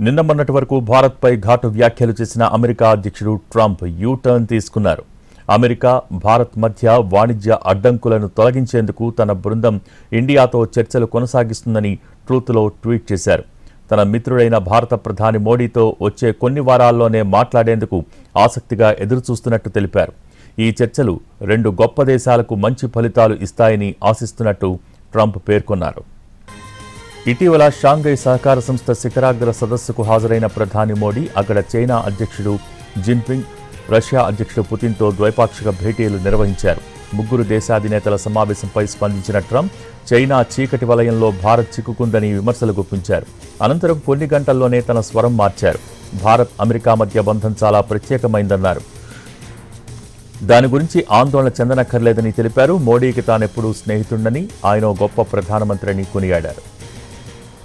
నిన్న మొన్నటి వరకు భారత్పై ఘాటు వ్యాఖ్యలు చేసిన అమెరికా అధ్యక్షుడు ట్రంప్ యూ-టర్న్ తీసుకున్నారు. అమెరికా, భారత్ మధ్య వాణిజ్య అడ్డంకులను తొలగించేందుకు తన బృందం ఇండియాతో చర్చలు కొనసాగిస్తుందని ట్రూత్లో ట్వీట్ చేశారు. తన మిత్రుడైన భారత ప్రధాని మోడీతో వచ్చే కొన్ని వారాల్లోనే మాట్లాడేందుకు ఆసక్తిగా ఎదురుచూస్తున్నట్టు తెలిపారు. ఈ చర్చలు రెండు గొప్ప దేశాలకు మంచి ఫలితాలు ఇస్తాయని ఆశిస్తున్నట్టు ట్రంప్ పేర్కొన్నారు. ఇటీవల షాంఘై సహకార సంస్థ శిఖరాగ్ర సదస్సుకు హాజరైన ప్రధాని మోడీ అక్కడ చైనా అధ్యక్షుడు జిన్పింగ్, రష్యా అధ్యక్షుడు పుతిన్తో ద్వైపాక్షిక భేటీలు నిర్వహించారు. ముగ్గురు దేశాధినేతల సమావేశంపై స్పందించిన ట్రంప్ చైనా చీకటి వలయంలో భారత్ చిక్కుకుందని విమర్శలు గుప్పించారు. అనంతరం కొన్ని గంటల్లోనే తన స్వరం మార్చారు. భారత్, అమెరికా మధ్య బంధం చాలా ప్రత్యేకమైందన్నారు. దాని గురించి ఆందోళన చెందనక్కర్లేదని తెలిపారు. మోడీకి తానెప్పుడూ స్నేహితుడని, ఆయన గొప్ప ప్రధానమంత్రిని కొనియాడారు.